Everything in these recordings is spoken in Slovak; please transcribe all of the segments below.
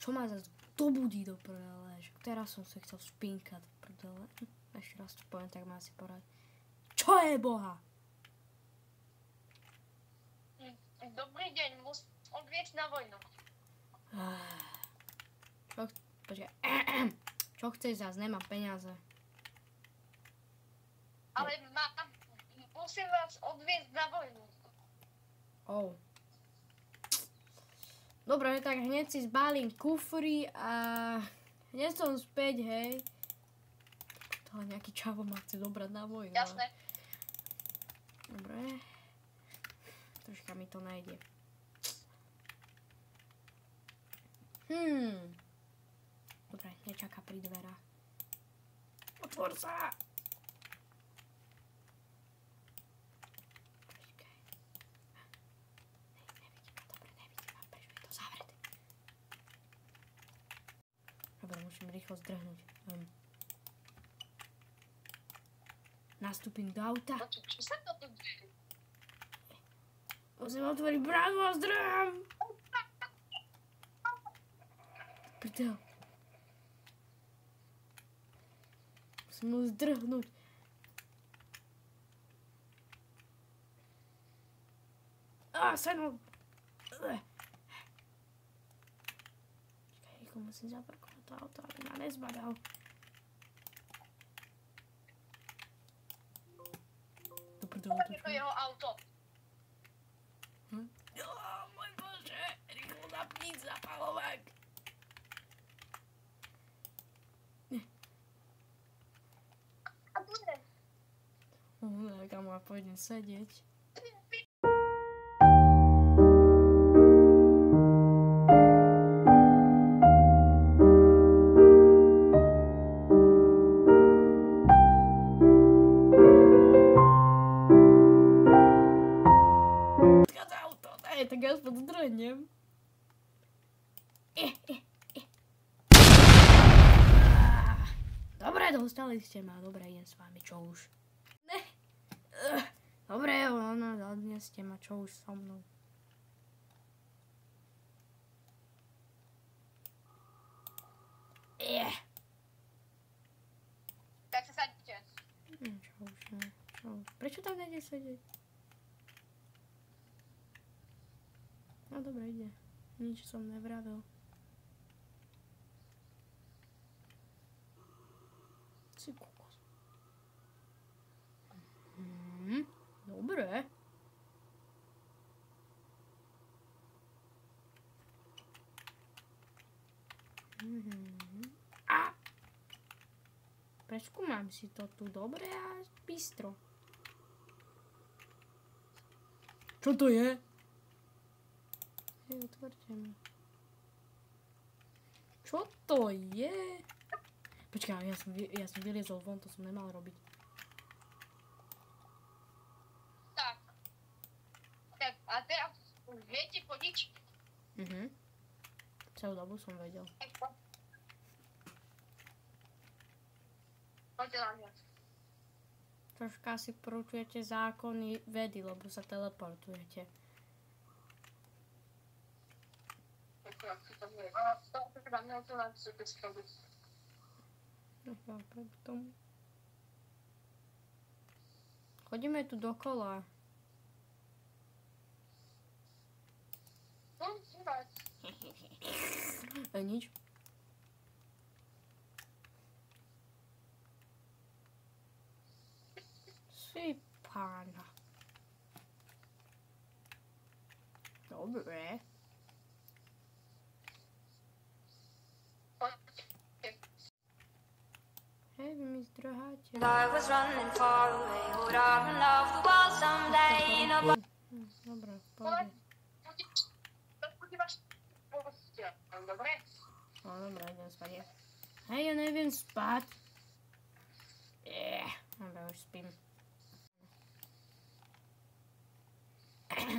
čo ma zase dobudí do prdele, že teraz som sa chcel špinkať do prdele. Ešte raz to poviem, tak má si porať. Čo je boha? Dobrý deň, musím odviesť na vojnu. Počkaj. Čo chceš zás? Nemám peniaze. Ale musím vás odviesť na vojnu. Dobre, tak hneď si zbalím kufry a hneď som späť, hej. Tohle nejaký čavo ma chce dobrať na vojnu. Jasné. Dobre. Troška mi to najde. Dobre, nečaká pri dverách. Otvor sa! Počkaj. Nevidí ma, dobre, nevidí ma, prečo je to zavreté? Dobre, musím rýchlo zdrhnúť. Nastúpim do auta. Čo sa to tu deje? Musím otvoriť bránu a zdrhám. Prdel. Musím ho zdrhnúť. Seno. Počkaj, rýchlo musím zaparkovať to auto, aby ma nezbadal. Do prdel, To je to jeho auto. Môj bože, rýchlo zapni zapalovák. A tu je. Kam ma pôjdem sedieť. Tak ja aspoň zdrhnem. Dobre, dostali ste ma. Dobre, idem s vami, čo už. Ne. Dobre, odneste ma, čo už so mnou. Tak sa sadíte. Čo už, ne. Čo už. Prečo tam nejde sedieť? No dobre, ide. Nič som nevravil. Si kokos. Dobre. Preskúmam si to tu dobre a bystro. Čo to je? Otvorte mi. Čo to je? Počkaj, ja som vyliezol von, to som nemal robiť. Tak. A teraz už viete chodiť? Celú dobu som vedel. Poďte na mňa. Troška si poručujete zákony vedy, lebo sa teleportujete. Chodíme tu dokola. Nič. Si pána. Dobre. Hej, vy mi zdrháte. Dobre, pôjde. Dobre? No, dobre, idem spať. Hej, ja neviem spať. Dobre, už spím.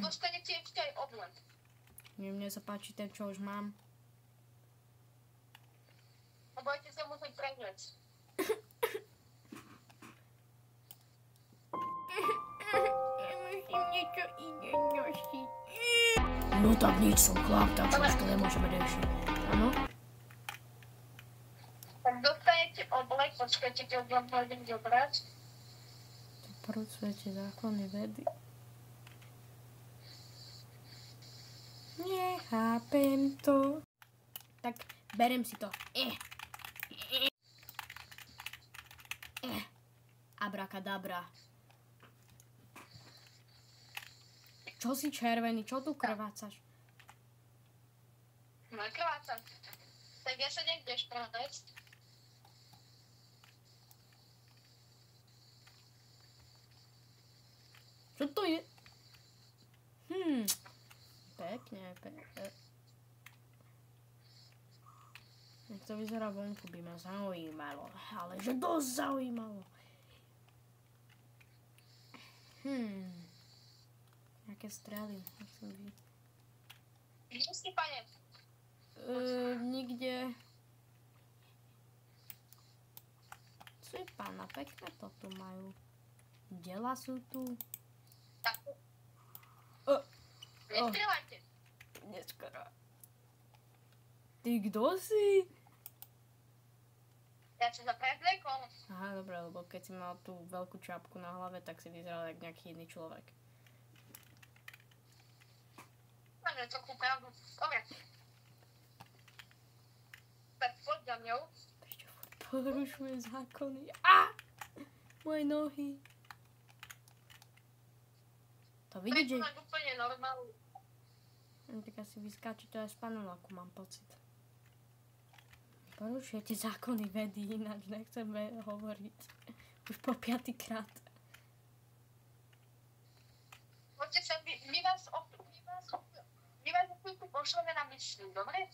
Dostanete ešte aj oblet. Mne sa páči ten, čo už mám. A budete sa musieť prehľať. Ja musím niečo iné nosiť. No tak nič, som chlap, tak trošku nemôžeme riešiť. Áno? počkajte, keď vám pôjdem dobrať. Porušujete zákony vedy. Nechápem to. Tak berem si to. Abrakadabra. Čo si červený? Čo tu krvácaš? Nakrvácam. Tak ja sa niekdeš prehľadať. Čo to je? Pekne. Jak to vyzerá vonku, by ma zaujímalo. Ale že dosť zaujímalo. Jaké strely? Kde si, pane? Nikde. Sú pána, pekné to tu majú. Dela sú tu. Tak. Nestrieľajte. Neskoro. Ty kto si? Ja sa zapredlekol. Aha, dobre, lebo keď si mal tú veľkú čapku na hlave, tak si vyzeral jak nejaký iný človek. Máme takú pravdu. Dobre. Tak poď za mňou. Ešte furt porušuje zákony. Á! Moje nohy. To vidíte, že... Preto máš úplne normálnu. Tak asi vyskáčete aj z paneláku, mám pocit. Porušujete zákony vedy, ináč nechceme hovoriť. Už po 5. krát. Poďte sa, my vás o chvíľku pošleme na misiu, dobre?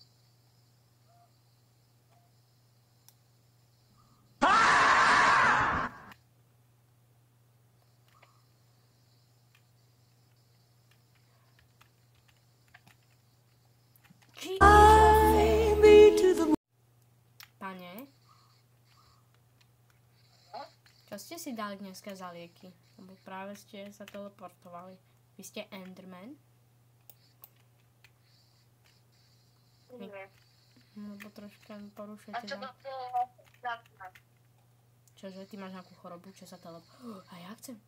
Pane? Čo ste si dali dneska za lieky? Lebo práve ste sa teleportovali. Vy ste Enderman? Nie. Lebo troška A porušujete čo to zákony. znamená? Čože, ty máš nejakú chorobu, čo sa teleportuje? A ja chcem.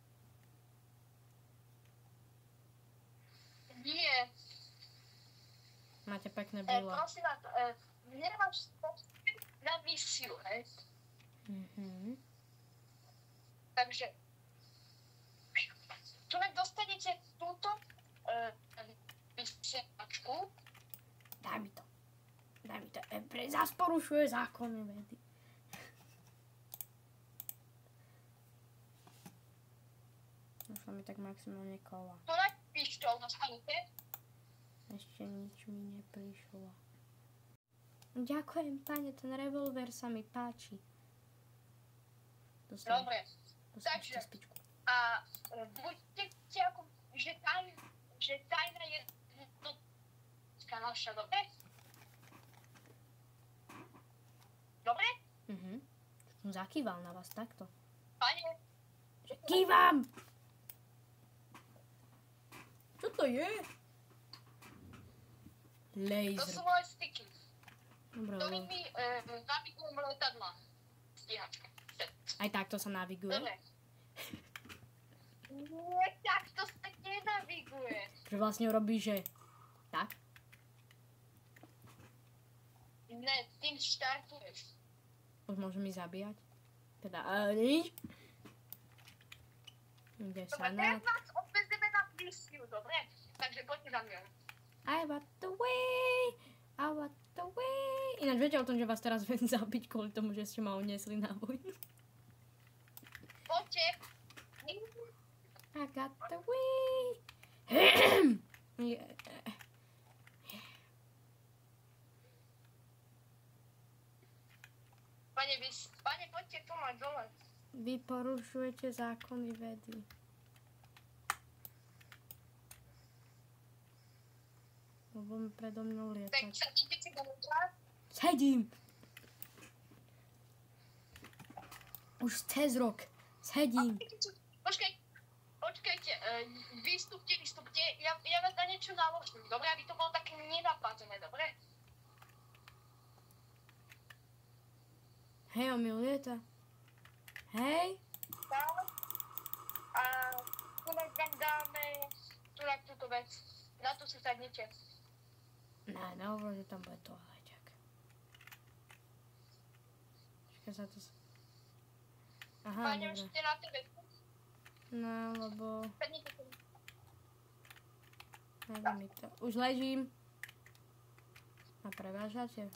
Nie. Máte pekné brýle. Prosím vás, nemáš na misiu, hej? Takže tu dostanete túto vysielačku. Daj mi to. Zas porušuje zákony vedy. Došlo mi tak maximálne kola. Tu na pištol dostanete. Ešte nič mi neprišlo. Ďakujem, pane, ten revolver sa mi páči. Dobre. Takže, a budete ako, že tajná jednotka naša, dobre? Dobre? Som zakýval na vás takto. Pane? Kývam! Čo to je? To Laser. sú moje styky, Dobre, ktorými navigujem letadla. Stíhačka. aj takto sa naviguje? Dobre. Nie, takto sa nenaviguje. Že vlastne robí, že tak? Ne, tým štartuješ. Už môžem mi zabíjať? Teda, nič? Ide sa Dobre, na... teraz vás odvezeme na misiu, dobre? Takže poďte za mňou. I want the way. Ináč viete o tom, že vás teraz viem zabiť kvôli tomu, že ste ma uniesli na vojnu. Poďte. I got the way. Pane, poďte tu mať dole. Vy porušujete zákony vedy. Lebo predo mnou Tak lietať. sa idete dovnútra. Sedím! Už cez rok. Sedím. Počkajte, vystupte, ja vás na niečo naložím, dobre? Aby to bolo také nenapadné, dobre? Hej, on mi lieta. Hej? Tak. A tu vám dáme túto vec. Na to si sadnite. Ne, nehovor, že tam bude toaleťak. Počkaj sa to... Aha, Páňom, dobre. ste na tej veci. No, lebo... Sadnite si. Neviem mi to. Už ležím. A prevážate.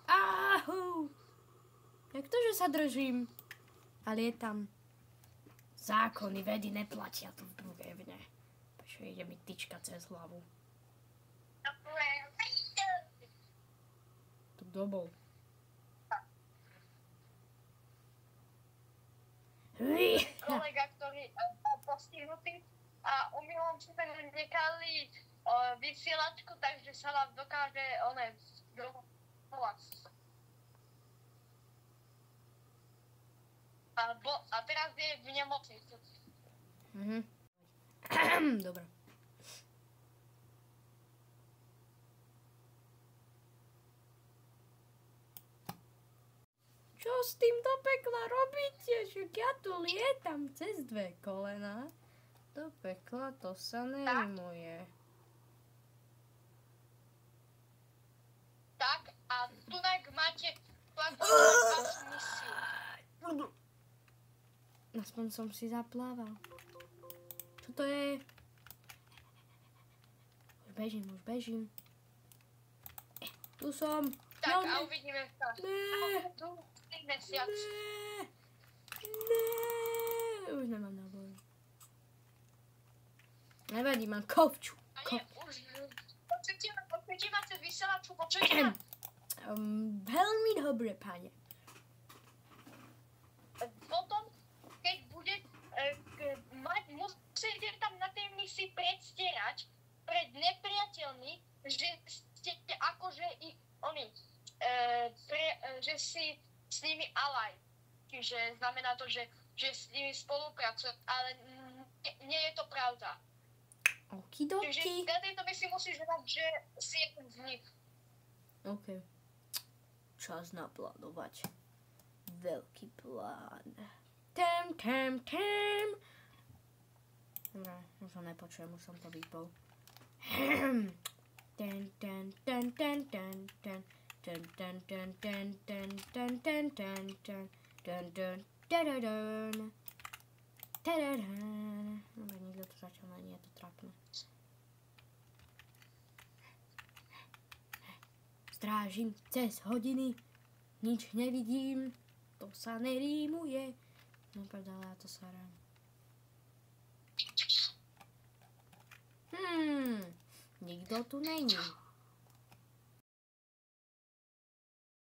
Ahu! Jak to, že sa držím? A lietam. Zákony vedy neplatia tu v Brugevne. Prečo ide mi tyčka cez hlavu? To kto bol? Kolega, ktorý bol postihnutý a umylom si tam nechali vysielačku, takže sa vám dokáže dovolať. A teraz je v nemocnici. Dobre. Čo s tým do pekla robíte? Však ja tu lietam cez 2 kolená. Do pekla to sa nerimuje. Tak, a tu máte vašu misiu. Aspoň som si zaplával. Čo to je? Už bežím. Tu som. Tak, No, a uvidíme sa. Ne. Tu mesiac. Ne. Už nemám náboj. Nevadí, mám kovču. A nie, už. Počujete ma cez vysielačku, počujete ma? Veľmi dobre, pane. Potom, keď bude musíte tam na tej misii predstierať pred nepriateľmi, že ste akože že si s nimi alaj. Čiže znamená to, že s nimi spolupracuje, ale nie je to pravda. Okidoki. Čiže na tejto misii musíš vedať, že si jeden z nich. OK. Čas naplánovať. Veľký plán. Tam. Dobre, už ho nepočujem, už som to vypol. Dobre, nikto to začal, nie je to trápne. Strážim cez hodiny, nič nevidím, to sa nerímuje. No prdele, ja to sarám. Nikto tu není.